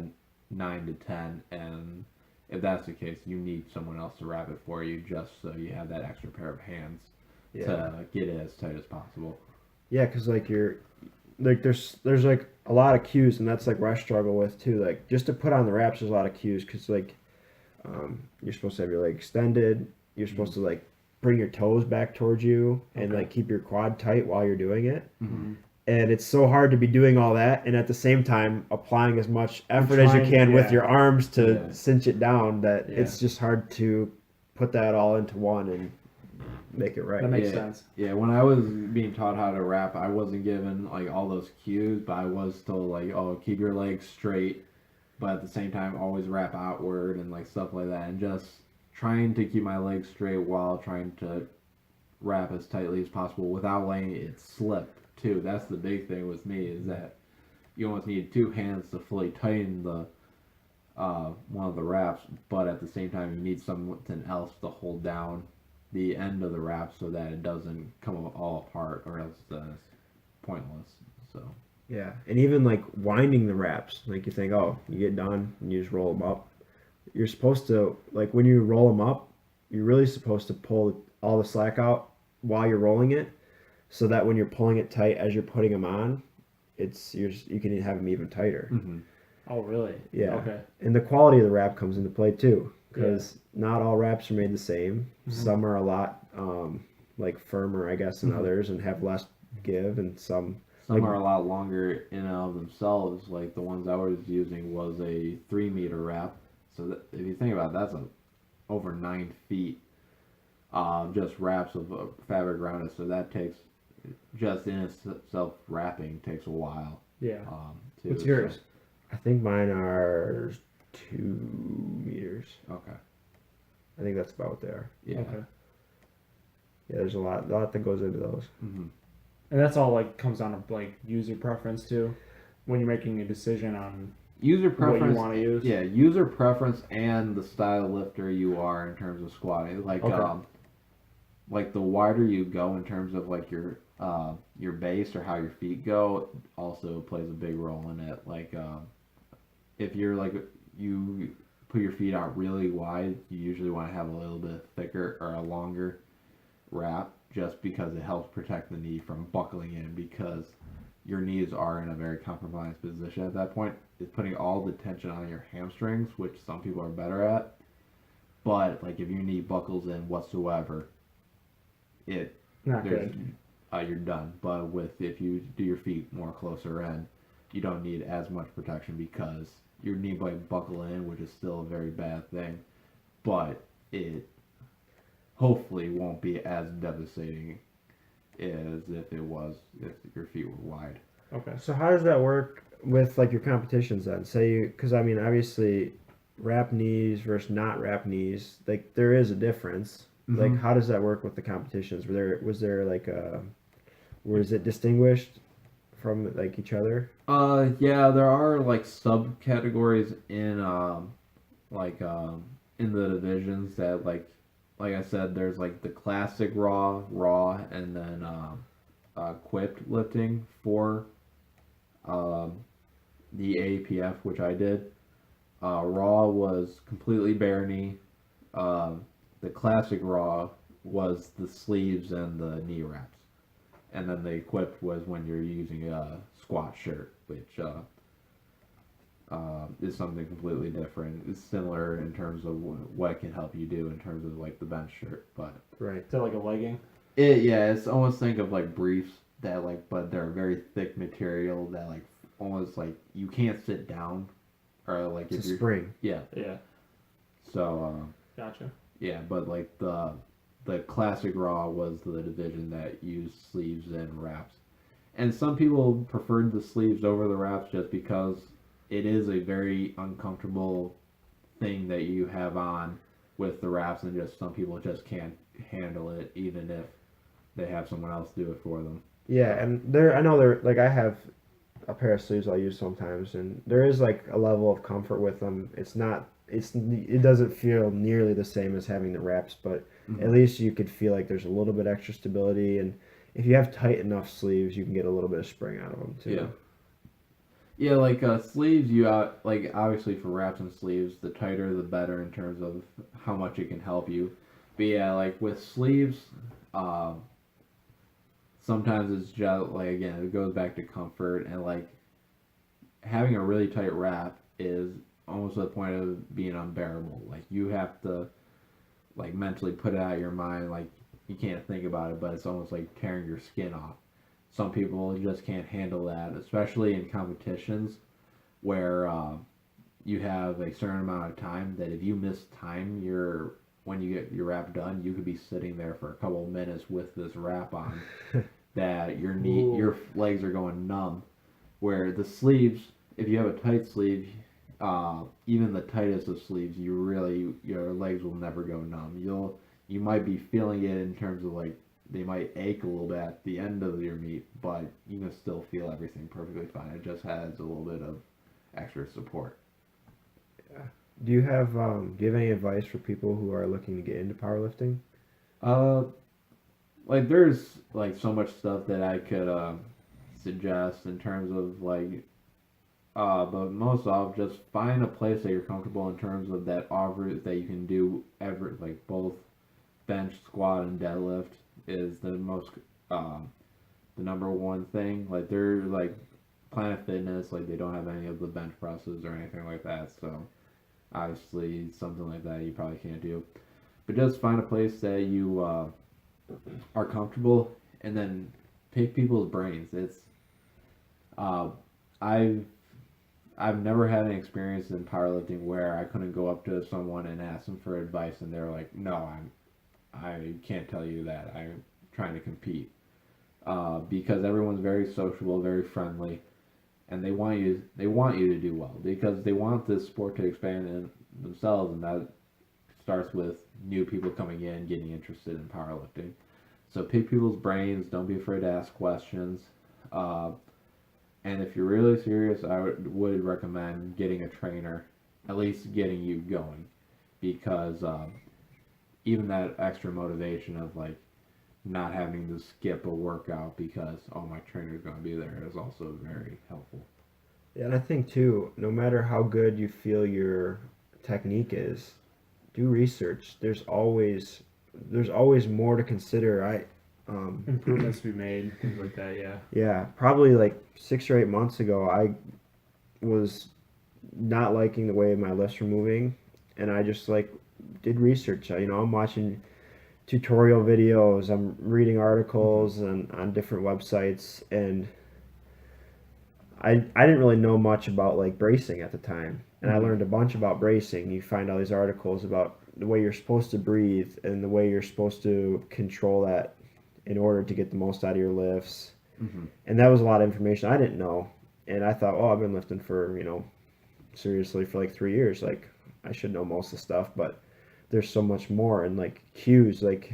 9 to 10, and if that's the case, you need someone else to wrap it for you just so you have that extra pair of hands to get it as tight as possible. Yeah, because like there's like a lot of cues, and that's like where I struggle with too. Like just to put on the wraps, there's a lot of cues because like you're supposed to have your leg extended. You're supposed to like bring your toes back towards you and like keep your quad tight while you're doing it. And it's so hard to be doing all that and at the same time applying as much effort as you can with your arms to cinch it down that it's just hard to put that all into one and make it right. That makes sense. Yeah, when I was being taught how to wrap, I wasn't given like all those cues, but I was told like, oh, keep your legs straight, but at the same time always wrap outward and like stuff like that, and just trying to keep my legs straight while trying to wrap as tightly as possible without letting it slip too. That's the big thing with me, is that you almost need 2 hands to fully tighten the one of the wraps, but at the same time you need something else to hold down the end of the wrap so that it doesn't come all apart, or else it's pointless. So Yeah, and even like winding the wraps, like you think, oh, you get done and you just roll them up. You're supposed to, like when you roll them up, you're really supposed to pull all the slack out while you're rolling it, so that when you're pulling it tight as you're putting them on, you can have them even tighter. mm-hmm. Oh, really? Yeah. Okay. And the quality of the wrap comes into play too, because not all wraps are made the same. Some are a lot like firmer, I guess, than others, and have less give, and some Some like, are a lot longer in and of themselves. Like the ones I was using was a 3 meter wrap. So that, if you think about it, that's over 9 feet. Just wraps of fabric around it. So that takes, just in itself, wrapping takes a while. Yeah. Too. What's yours? I think mine are 2 meters. Okay. I think that's about what they are. Yeah. Okay. Yeah, there's a lot that goes into those. Mm-hmm. And that's all like comes down to like user preference too, when you're making a decision on User preference. what you want to use. Yeah, user preference and the style lifter you are in terms of squatting. Like like the wider you go in terms of like your base or how your feet go also plays a big role in it. Like if you're like you put your feet out really wide, you usually want to have a little bit thicker or a longer wrap, just because it helps protect the knee from buckling in, because your knees are in a very compromised position at that point. It's putting all the tension on your hamstrings, which some people are better at. But like if your knee buckles in whatsoever, Not good. You're done. But if you do your feet more closer in, you don't need as much protection, because your knee might buckle in, which is still a very bad thing, but it hopefully won't be as devastating as if your feet were wide. Okay. So how does that work with like your competitions then? Say you, because I mean obviously, wrap knees versus not wrap knees, like there is a difference. Mm-hmm. Like how does that work with the competitions? Was there like was it distinguished from like each other? Yeah, there are like subcategories in in the divisions that like I said, there's like the classic raw, and then equipped lifting for the APF, which I did. Raw was completely bare knee. The classic raw was the sleeves and the knee wraps, and then the equipped was when you're using a squat shirt, which is something completely different. It's similar in terms of what it can help you do in terms of like the bench shirt, but Right. Is that like a legging? it's almost think of like briefs that like, but they're very thick material that like almost like you can't sit down, or like It's if a you're spring. Yeah. So Gotcha. yeah, but like the classic raw was the division that used sleeves and wraps, and some people preferred the sleeves over the wraps just because it is a very uncomfortable thing that you have on with the wraps, and just some people just can't handle it even if they have someone else do it for them. Yeah, and I know there, like I have a pair of sleeves I'll use sometimes, and there is like a level of comfort with them. It doesn't feel nearly the same as having the wraps, but at least you could feel like there's a little bit extra stability, and if you have tight enough sleeves, you can get a little bit of spring out of them too. Yeah. Yeah, like sleeves, like obviously for wraps and sleeves, the tighter the better in terms of how much it can help you. But yeah, like with sleeves, sometimes it's just like, again, it goes back to comfort, and like having a really tight wrap is almost to the point of being unbearable. Like you have to like mentally put it out of your mind, like you can't think about it, but it's almost like tearing your skin off. Some people just can't handle that, especially in competitions where you have a certain amount of time that if you miss time, when you get your wrap done, you could be sitting there for a couple of minutes with this wrap on that your legs are going numb. Where the sleeves, if you have a tight sleeve, even the tightest of sleeves, your legs will never go numb. You might be feeling it in terms of like, they might ache a little bit at the end of your meet, but you can still feel everything perfectly fine. It just has a little bit of extra support. Do you have any advice for people who are looking to get into powerlifting? Uh, like there's like so much stuff that I could suggest in terms of like but most of just find a place that you're comfortable in terms of that offers that you can do ever like both bench, squat, and deadlift is the most the number one thing. Like they're like Planet Fitness, like they don't have any of the bench presses or anything like that, so obviously something like that you probably can't do. But just find a place that you are comfortable, and then pick people's brains. It's uh, I've I've never had an experience in powerlifting where I couldn't go up to someone and ask them for advice, and they're like, "No, I can't tell you that. I'm trying to compete." Because everyone's very sociable, very friendly, and they want you to do well because they want this sport to expand in themselves, and that starts with new people coming in, getting interested in powerlifting. So pick people's brains. Don't be afraid to ask questions. Uh, and if you're really serious, I would recommend getting a trainer, at least getting you going, because even that extra motivation of like not having to skip a workout because oh my trainer's going to be there is also very helpful. Yeah, and I think too, no matter how good you feel your technique is, do research. There's always more to consider. Improvements to be made, things like that. Yeah. Yeah, probably like 6 or 8 months ago, I was not liking the way my lifts were moving, and I just like did research. I'm watching tutorial videos, I'm reading articles and on different websites, and I didn't really know much about like bracing at the time, and I learned a bunch about bracing. You find all these articles about the way you're supposed to breathe and the way you're supposed to control that in order to get the most out of your lifts. Mm-hmm. And that was a lot of information I didn't know. And I thought, oh, I've been lifting for, seriously for like 3 years. Like, I should know most of the stuff, but there's so much more. And like cues, like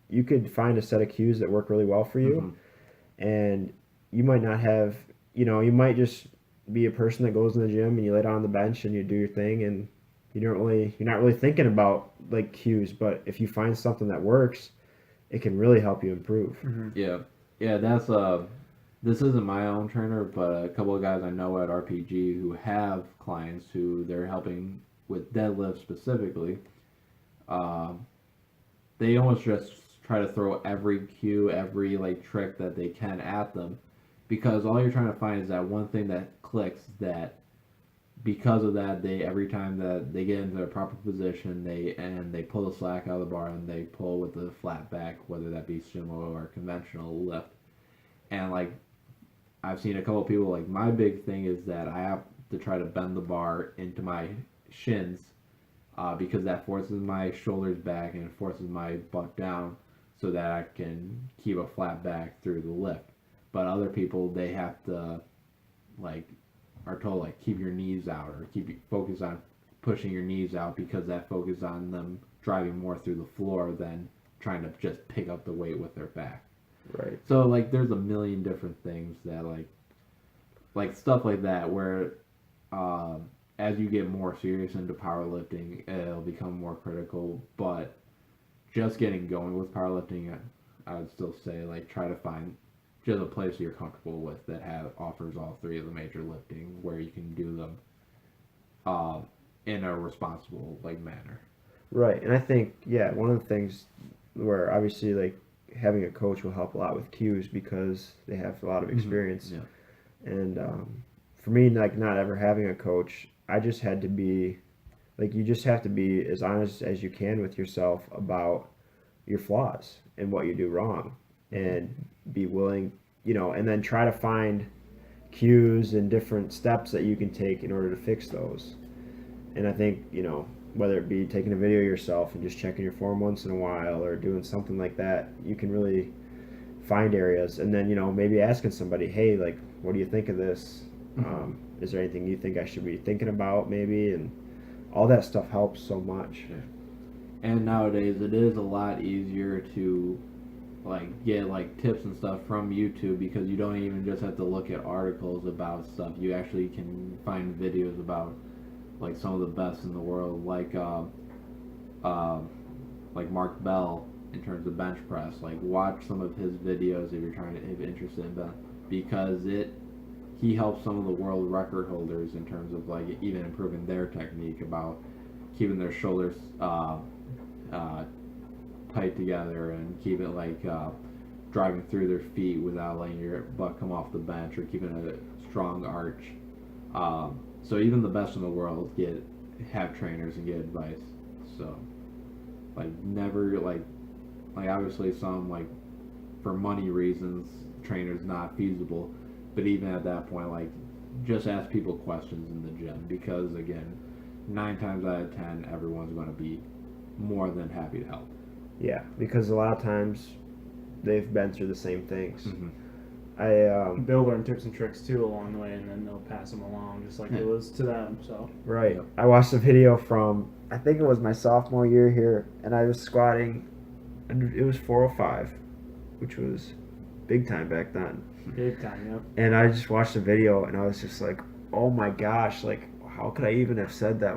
you could find a set of cues that work really well for you. And you might not have, you might just be a person that goes in the gym and you lay down on the bench and you do your thing, and you're not really thinking about like cues. But if you find something that works, it can really help you improve. Yeah, yeah. That's this isn't my own trainer, but a couple of guys I know at RPG who have clients who they're helping with deadlift specifically. They almost just try to throw every cue, every like trick that they can at them, because all you're trying to find is that one thing that clicks. That because of that, they every time that they get into a proper position, they pull the slack out of the bar and they pull with the flat back, whether that be sumo or conventional lift. And like I've seen a couple of people, like my big thing is that I have to try to bend the bar into my shins because that forces my shoulders back and forces my butt down so that I can keep a flat back through the lift. But other people, they have to like are told like keep your knees out or focus on pushing your knees out because that focuses on them driving more through the floor than trying to just pick up the weight with their back. Right. So like there's a million different things that like stuff like that where as you get more serious into powerlifting, it'll become more critical. But just getting going with powerlifting, I would still say like try to find just a place you're comfortable with that offers all three of the major lifting where you can do them in a responsible like manner. Right. And I think, yeah, one of the things where obviously like having a coach will help a lot with cues because they have a lot of experience. Yeah. And for me, like not ever having a coach, I just had to be like, you just have to be as honest as you can with yourself about your flaws and what you do wrong, and be willing, and then try to find cues and different steps that you can take in order to fix those. And I think, whether it be taking a video yourself and just checking your form once in a while or doing something like that, you can really find areas. And then, maybe asking somebody, hey, like, what do you think of this? Is there anything you think I should be thinking about maybe? And all that stuff helps so much. Yeah. And nowadays it is a lot easier to like get like tips and stuff from YouTube because you don't even just have to look at articles about stuff. You actually can find videos about like some of the best in the world, like Mark Bell in terms of bench press. Like watch some of his videos if you're interested in bench, because he helps some of the world record holders in terms of like even improving their technique about keeping their shoulders tight together and keep it like driving through their feet without letting your butt come off the bench, or keeping a strong arch. So even the best in the world have trainers and get advice. So like never like obviously some like for money reasons trainers not feasible, but even at that point like just ask people questions in the gym, because again 9 times out of 10 everyone's going to be more than happy to help. Yeah, because a lot of times they've been through the same things. Mm-hmm. They'll learn tips and tricks too along the way, and then they'll pass them along just like it was to them. So Right. I watched a video from, I think it was my sophomore year here, and I was squatting, and it was 405, which was big time back then. big time, yep. And I just watched the video, and I was just like, oh my gosh, like, how could I even have said that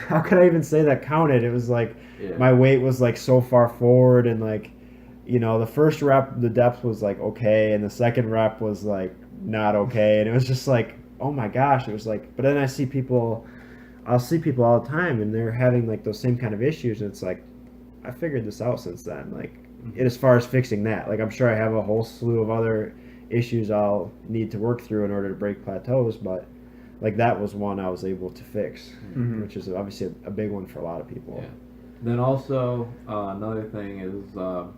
how could I even say that counted? It was like, my weight was like so far forward, and like, you know, the first rep, the depth was like okay, and the second rep was like not okay, and it was just like, oh my gosh, it was like, but then I'll see people all the time, and they're having like those same kind of issues, and it's like, I figured this out since then, like, as far as fixing that, like, I'm sure I have a whole slew of other issues I'll need to work through in order to break plateaus, but like that was one I was able to fix, which is obviously a big one for a lot of people. Yeah. Then also another thing is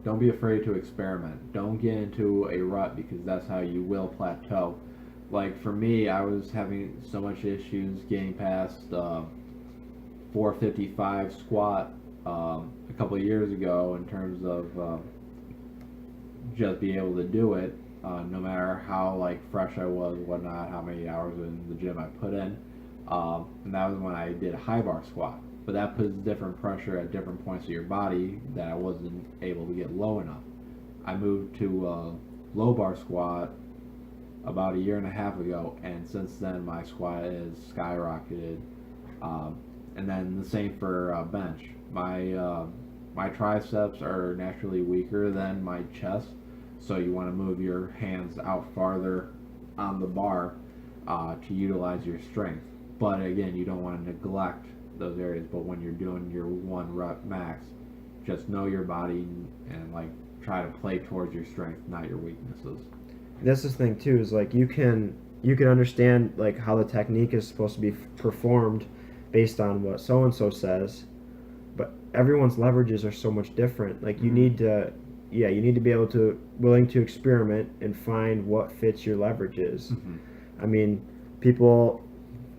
don't be afraid to experiment. Don't get into a rut, because that's how you will plateau. Like for me, I was having so much issues getting past 455 squat a couple of years ago in terms of just being able to do it, no matter how like fresh I was, whatnot, how many hours in the gym I put in, and that was when I did a high bar squat. But that puts different pressure at different points of your body that I wasn't able to get low enough. I moved to low bar squat about a year and a half ago, and since then my squat has skyrocketed. And then the same for bench. My triceps are naturally weaker than my chest, so you want to move your hands out farther on the bar to utilize your strength. But again, you don't want to neglect those areas. But when you're doing your 1 rep max, just know your body and like try to play towards your strength, not your weaknesses. That's the thing too, is like you can understand like how the technique is supposed to be performed based on what so and so says, but everyone's leverages are so much different. Like you need to be willing to experiment and find what fits your leverages. I mean, people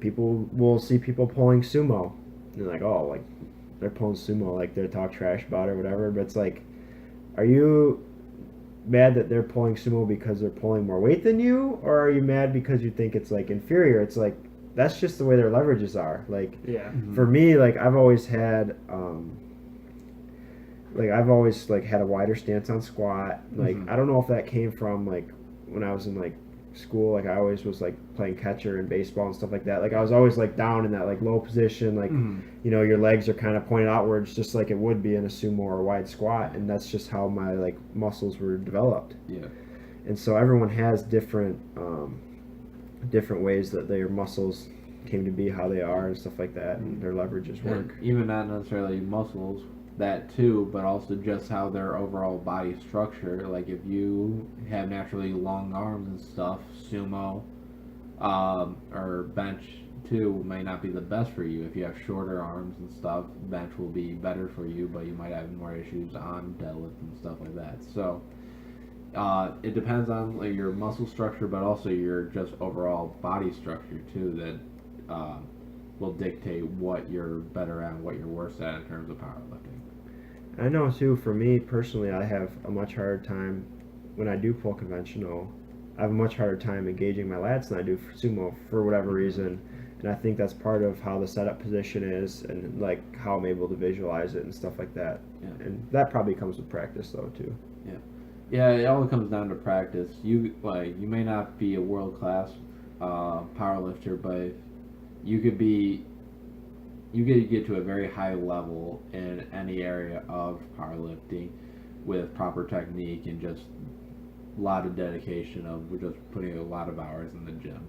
will see people pulling sumo, and they're like, oh, like they're pulling sumo, like they talk trash about it or whatever, but it's like, are you mad that they're pulling sumo because they're pulling more weight than you, or are you mad because you think it's like inferior? It's like, that's just the way their leverages are. Like, for me, like I've always had had a wider stance on squat. Like I don't know if that came from like when I was in like school, like I always was like playing catcher and baseball and stuff like that. Like I was always like down in that like low position, like you know, your legs are kind of pointed outwards just like it would be in a sumo or a wide squat, and that's just how my like muscles were developed. And so everyone has different ways that their muscles came to be how they are and stuff like that, and their leverages work. And even not necessarily muscles, that too, but also just how their overall body structure. Like if you have naturally long arms and stuff, sumo or bench too may not be the best for you. If you have shorter arms and stuff, bench will be better for you, but you might have more issues on deadlift and stuff like that. So it depends on like, your muscle structure, but also your just overall body structure too, that will dictate what you're better at and what you're worse at in terms of powerlifting. I know too, for me personally, I have a much harder time when I do pull conventional. I have a much harder time engaging my lats than I do for sumo for whatever reason, and I think that's part of how the setup position is and like how I'm able to visualize it and stuff like that. And that probably comes with practice though too. Yeah, it all comes down to practice. You may not be a world class powerlifter, but you could be you get to a very high level in any area of powerlifting with proper technique and just a lot of dedication of just putting a lot of hours in the gym.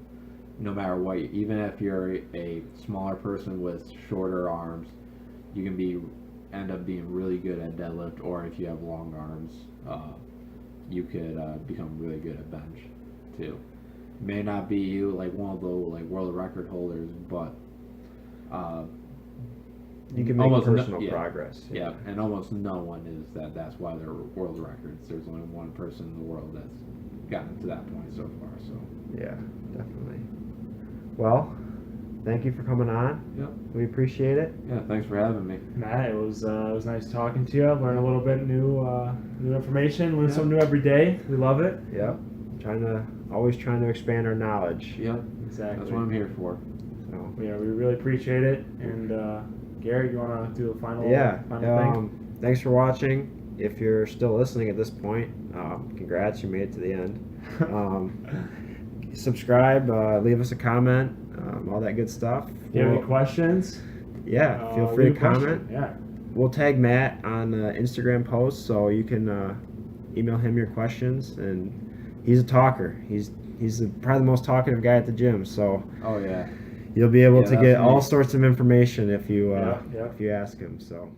No matter what, even if you're a smaller person with shorter arms, you can end up being really good at deadlift, or if you have long arms, you could become really good at bench too. May not be like one of the like world record holders, but you can make personal progress. Yeah, and almost no one is that. That's why they're world records. There's only one person in the world that's gotten to that point so far. So yeah, definitely. Well, thank you for coming on. Yep. We appreciate it. Yeah, thanks for having me. Matt, it was nice talking to you. Learn a little bit new information. Learn something new every day. We love it. Yep. Always trying to expand our knowledge. Yep. Exactly. That's what I'm here for. So yeah, we really appreciate it. And Garrett, you want to do a final thing? Thanks for watching. If you're still listening at this point, congrats, you made it to the end. Subscribe, leave us a comment, all that good stuff. If you have any questions, feel free to comment. Yeah. We'll tag Matt on Instagram posts, so you can email him your questions. And he's a talker. He's probably the most talkative guy at the gym. So oh yeah, you'll be able to get me. all sorts of information if you Yeah. if you ask him. So